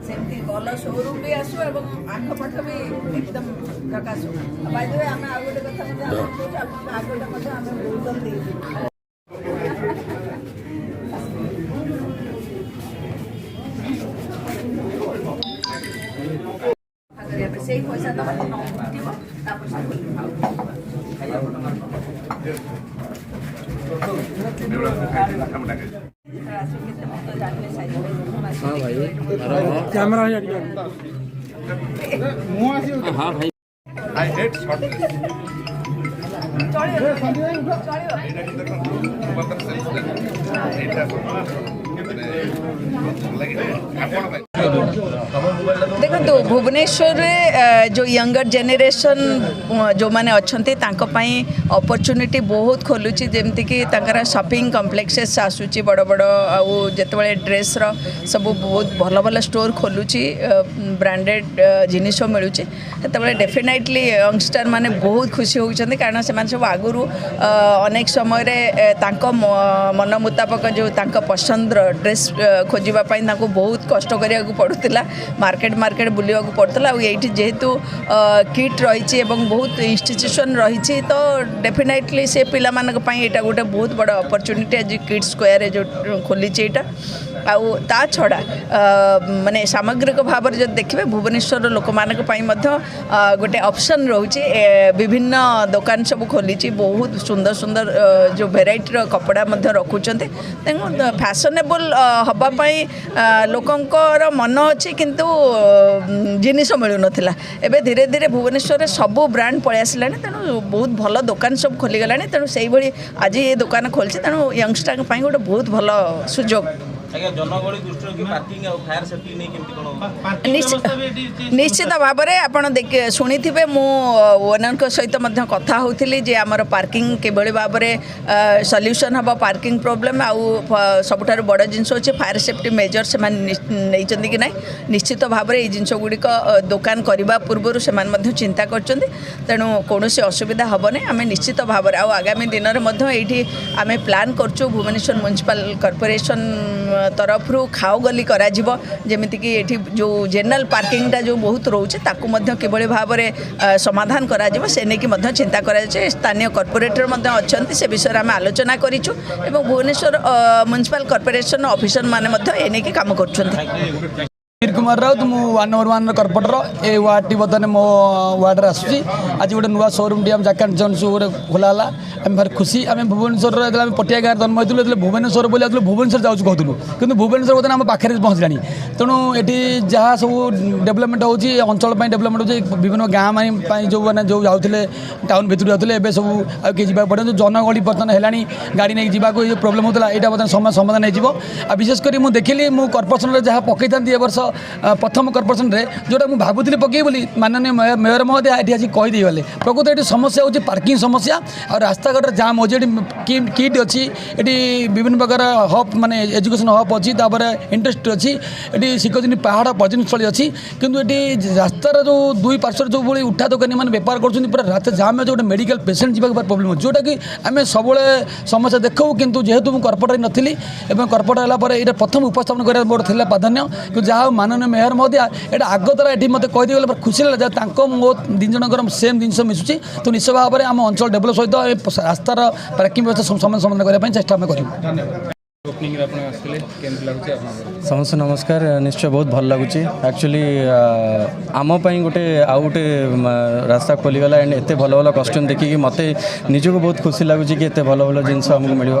सेमती भल शोरूम भी आसू आखपाख भी एकदम प्रकाशु बाय आम आ गए कथा आगोटे आम बहुत से पैसा कैमरा हाँ भाई आई हेट शॉर्ट देखो भुवनेश्वर जो यंगर जेनेरेशन जो मैंने अच्छा अपॉर्चुनिटी बहुत खोलुची जमती कि शॉपिंग कॉम्प्लेक्सेस आसूची बड़ बड़ आते ड्रेस सब बहुत भल भल स्टोर खोलुची ब्रांडेड जिनिस मिलूँ से डेफिनेटली यंगस्टर माने बहुत खुशी होती कारण से सब आगुरी अनेक समय मन मुताबक जो पसंद ड्रेस खोजापी बहुत कष्ट करा पड़ूला मार्केट बुलवा पड़ता ये जेहेतु किट रही बहुत इंस्टीट्यूशन रही तो डेफिनेटली से पिला यहाँ गोटे बहुत बड़ा अपॉर्चुनिटी आज किड्स स्क्वायर जो खोली आउ ता छड़ा माने सामग्रिक भाव में जो देखिए भुवनेश्वर लोक मानी गोटे ऑप्शन रोचे विभिन्न दुकान सब खोली बहुत सुंदर सुंदर जो भेराइटी कपड़ा रखुंट फैशनेबल हवापाई लोकंर मन अच्छी किंतु जिनिस मिलू नाला एवं धीरे धीरे भुवनेश्वर सब ब्रांड पलि आसला तेणु बहुत भल दुकान सब खोलीगला तेणु से भाई आज ये दुकान खोली तेणु यंगस्टर गोटे बहुत भल सुजोग निश्चित भाव में आप शुणी थे ओनर सहित कथा होती जे आमर पार्किंग किभली भाव में सल्यूशन हम पार्किंग प्रोब्लेम आउ सबुठार बड़ जिनस अच्छे फायर सेफ्टी मेजर से नहीं कि ना निश्चित भाव में ये जिनस गुड़िक दुकान करने पूर्व से चिंता कर तेणु कौन असुविधा हेनी आम निश्चित भाव में आगामी दिन में ये आम प्लान करूँ भुवनेश्वर म्युनिसिपल कॉर्पोरेशन तरफ खाओ गली करा जमीती कि ये जो जनरल पार्किंगटा जो बहुत रोचे किभली भाव में समाधान करा से नहीं चिंता करा स्थानीय कॉर्पोरेटर अच्छा से विषय में आम आलोचना करूँ भुवनेश्वर म्युनिसिपल कॉर्पोरेशन ऑफिसर माने काम कर कुमार राउत मु 1 नंबर 1 कॉर्पोरेटर ए वार्ड टी बर्तमान मो वार्ड आसूसी आज गोटे नुआ शोरूम टी जैकेट जॉन्स खोला आम भारी खुशी आम भुवनेश्वर पटिया गाँव जन्म होती भुवनेश्वर बोली भुवनेश्वर जाऊँ कहूँ कि भुवनेश्वर बर्तमान आम पाखे पहुँचला तेणु ये जहाँ सब डेवलपमेंट होची अंचल डेवलपमेंट हो विभिन्न गाँव जो मैंने जो जाते टाउन भितर जाते हैं सब किए जावाक पड़े जनगहली बर्तमान है गाड़ी नहीं जावाक प्रोब्लेम होता यहाँ बर्तमान समय समाधान हो विशेषकर मुझे देखिली मु कॉर्पोरेशन जहाँ पकई था ए वर्ष प्रथम कॉर्पोरेशन रे जोटा मुझे भावुली पकई बोली माननीय मेयर महोदय ये आज कहीदे गले प्रकृत ये समस्या हूँ पार्किंग समस्या और रास्ताघाट जाम हो किट अच्छी ये विभिन्न प्रकार हब माने एजुकेशन हब अच्छी इंडस्ट्री अच्छी ये शिखरदिनी पहाड़ पर्यटनस्थली अच्छी किंतु ये रास्तार जो दुई पार्श्वर जो भाई उठा दुकानी मैंने बेपार कर पूरा रात जाम जो मेडिकल पेसेंट जावाक प्रोब्लेम हो जोटा कि आम सब समस्या देखू किंतु जेहेतु मुझे कॉर्पोरेटर नथी कॉर्पोरेटर है प्रथम उपस्थापन कर मोर पाधान्य कि जहाँ माननीय मेयर महोदय ये आगतरा ये मत कहीदे खुशी लगा मो दिन जनकर सेम जिन मिसुची तो निश्चय भाव में आम अंचल डेभलप सहित रास्तार पार्किंग व्यवस्था समाधान करने चेष्टा आम करूँ समस्त नमस्कार निश्चय बहुत भल लगुच एक्चुअली आम गोटे आउ गोटे रास्ता खोलीगला एंड एत भल भल कस्ट्यूम देखिए मत निजक बहुत खुशी लगुच कि एत भल भल जिन आमको मिल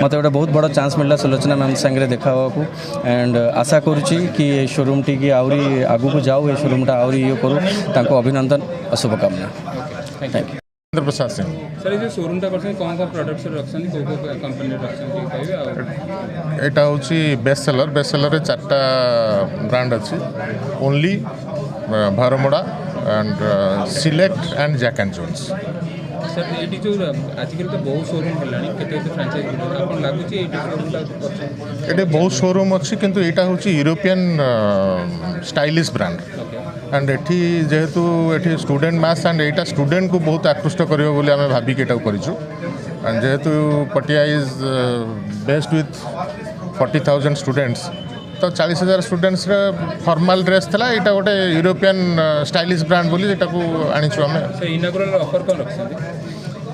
मत गोटे बहुत बड़ा चांस मिलला सुलोचना मैम सांगे देखा एंड आशा करुच्ची कि शोरूम टी आहरी आगू जाऊ ये शोरूमटा आहरी ये करूँ अभिनंदन और शुभकामना thank you Prasad Singh sir ये शोरूम टा करछन कोन कोन प्रोडक्ट्स रखछन को कंपनी रखछन कि कहबे एटा होची बेस्ट सेलर रे चारटा ब्रांड अछि only Vero Moda and select and Jack and Jones sir एटी जो आजकल तो बहुत शोरूम हेलानी केते फ्रेंचाइजी आपन लागुची एटी शोरूम टा करछन एटे बहुत शोरूम अछि किंतु एटा होची European stylish brand okay and एठी जेहेतु एठी student mass and Etah student को बहुत आकृष्ट करियो बोली आमे भाबी के एटा करिछु एंड जेहेतु पटिया इज बेस्ड विथ 40,000 स्टूडेंट्स तो 40,000 स्टूडेंट्स फॉर्मल ड्रेस था यहाँ गोटे यूरोपियन स्टाइलिश ब्रांड बोली एटा को आनीछु आमे से इनागुरल ऑफर कौन रखते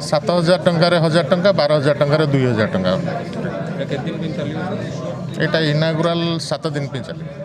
7,000 टंकार 1,000 टंका 12,000 टंकार 2,000 टंका कितने दिन चलिए एटा इनागुरल 7 दिन पे चले